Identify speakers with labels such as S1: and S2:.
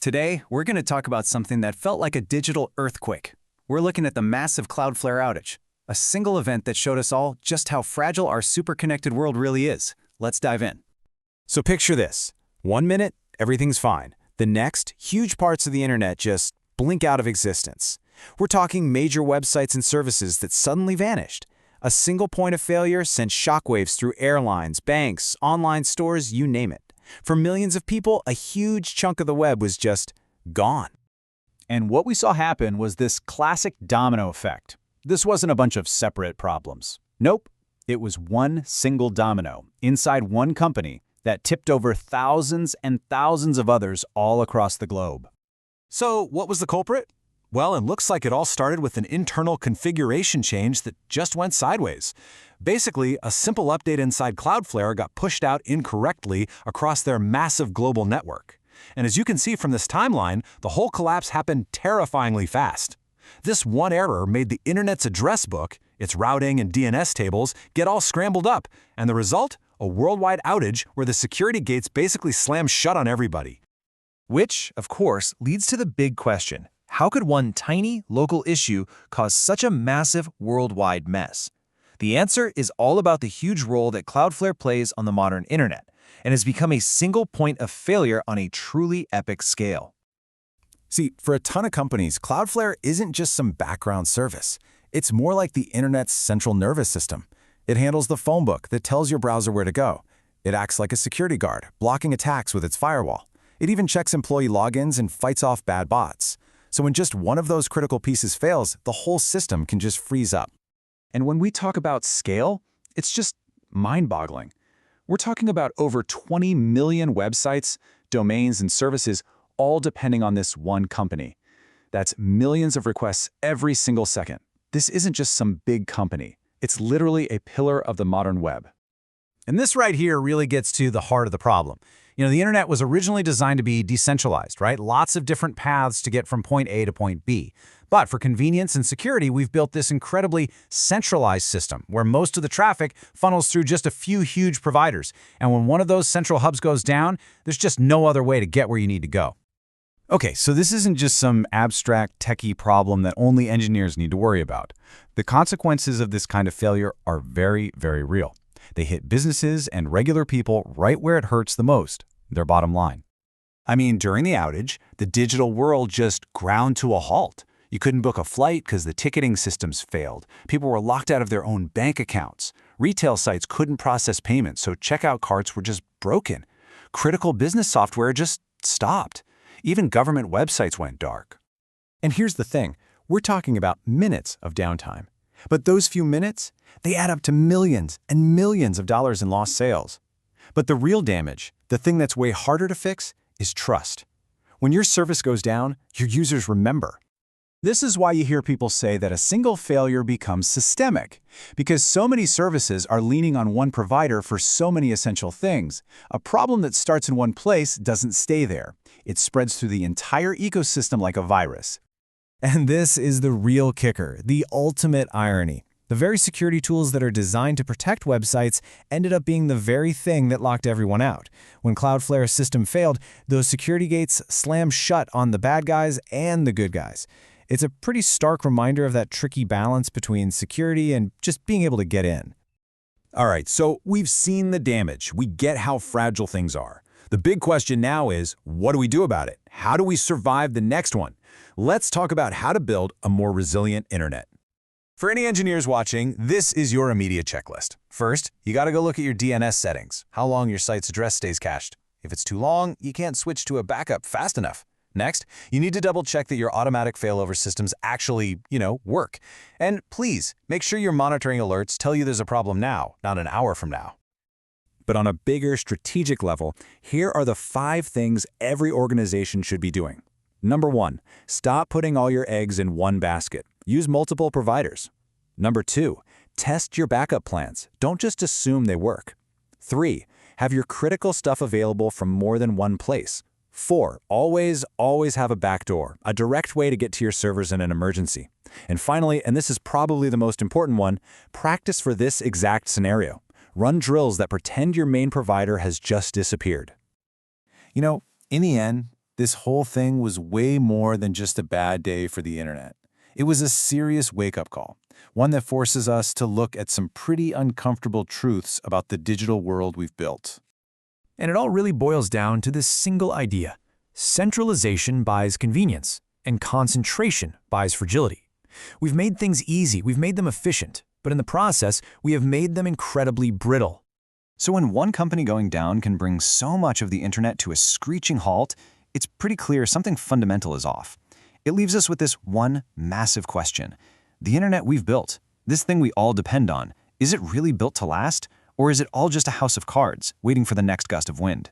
S1: Today, we're going to talk about something that felt like a digital earthquake. We're looking at the massive Cloudflare outage, a single event that showed us all just how fragile our super-connected world really is. Let's dive in.
S2: So picture this. 1 minute, everything's fine. The next, huge parts of the internet just blink out of existence. We're talking major websites and services that suddenly vanished. A single point of failure sent shockwaves through airlines, banks, online stores, you name it. For millions of people, a huge chunk of the web was just gone.
S3: And what we saw happen was this classic domino effect. This wasn't a bunch of separate problems. Nope, it was one single domino inside one company that tipped over thousands and thousands of others all across the globe.
S4: So what was the culprit? Well, it looks like it all started with an internal configuration change that just went sideways. Basically, a simple update inside Cloudflare got pushed out incorrectly across their massive global network. And as you can see from this timeline, the whole collapse happened terrifyingly fast. This one error made the internet's address book, its routing and DNS tables, get all scrambled up, and the result? A worldwide outage where the security gates basically slammed shut on everybody.
S5: Which, of course, leads to the big question. How could one tiny, local issue cause such a massive, worldwide mess? The answer is all about the huge role that Cloudflare plays on the modern internet, and has become a single point of failure on a truly epic scale.
S2: See, for a ton of companies, Cloudflare isn't just some background service. It's more like the internet's central nervous system. It handles the phone book that tells your browser where to go. It acts like a security guard, blocking attacks with its firewall. It even checks employee logins and fights off bad bots. So when just one of those critical pieces fails, the whole system can just freeze up.
S3: And when we talk about scale, it's just mind-boggling. We're talking about over 20 million websites, domains, and services, all depending on this one company. That's millions of requests every single second. This isn't just some big company. It's literally a pillar of the modern web.
S1: And this right here really gets to the heart of the problem. The internet was originally designed to be decentralized, right? Lots of different paths to get from point A to point B. But for convenience and security, we've built this incredibly centralized system where most of the traffic funnels through just a few huge providers. And when one of those central hubs goes down, there's just no other way to get where you need to go.
S2: Okay, so this isn't just some abstract techie problem that only engineers need to worry about. The consequences of this kind of failure are very, very real. They hit businesses and regular people right where it hurts the most, their bottom line.
S4: I mean, during the outage, the digital world just ground to a halt. You couldn't book a flight because the ticketing systems failed. People were locked out of their own bank accounts. Retail sites couldn't process payments, so checkout carts were just broken. Critical business software just stopped. Even government websites went dark.
S2: And here's the thing, we're talking about minutes of downtime. But those few minutes, they add up to millions and millions of dollars in lost sales. But the real damage, the thing that's way harder to fix, is trust. When your service goes down, your users remember.
S3: This is why you hear people say that a single failure becomes systemic, because so many services are leaning on one provider for so many essential things. A problem that starts in one place doesn't stay there. It spreads through the entire ecosystem like a virus.
S5: And this is the real kicker, the ultimate irony. The very security tools that are designed to protect websites ended up being the very thing that locked everyone out. When Cloudflare's system failed, those security gates slammed shut on the bad guys and the good guys. It's a pretty stark reminder of that tricky balance between security and just being able to get in.
S2: All right, so we've seen the damage. We get how fragile things are. The big question now is, what do we do about it? How do we survive the next one? Let's talk about how to build a more resilient internet. For any engineers watching, this is your immediate checklist. First, you gotta go look at your DNS settings, how long your site's address stays cached. If it's too long, you can't switch to a backup fast enough. Next, you need to double check that your automatic failover systems actually, work. And please, make sure your monitoring alerts tell you there's a problem now, not an hour from now. But on a bigger strategic level, here are the 5 things every organization should be doing. Number 1, stop putting all your eggs in one basket. Use multiple providers. Number 2, test your backup plans. Don't just assume they work. 3, have your critical stuff available from more than one place. 4, always have a backdoor, a direct way to get to your servers in an emergency. And finally, and this is probably the most important one, practice for this exact scenario. Run drills that pretend your main provider has just disappeared.
S5: In the end,
S2: This whole thing was way more than just a bad day for the internet. It was a serious wake-up call, one that forces us to look at some pretty uncomfortable truths about the digital world we've built.
S6: And it all really boils down to this single idea. Centralization buys convenience, and concentration buys fragility. We've made things easy, we've made them efficient, but in the process, we have made them incredibly brittle.
S3: So when one company going down can bring so much of the internet to a screeching halt, it's pretty clear something fundamental is off. It leaves us with this one massive question. The internet we've built, this thing we all depend on, is it really built to last? Or is it all just a house of cards, waiting for the next gust of wind?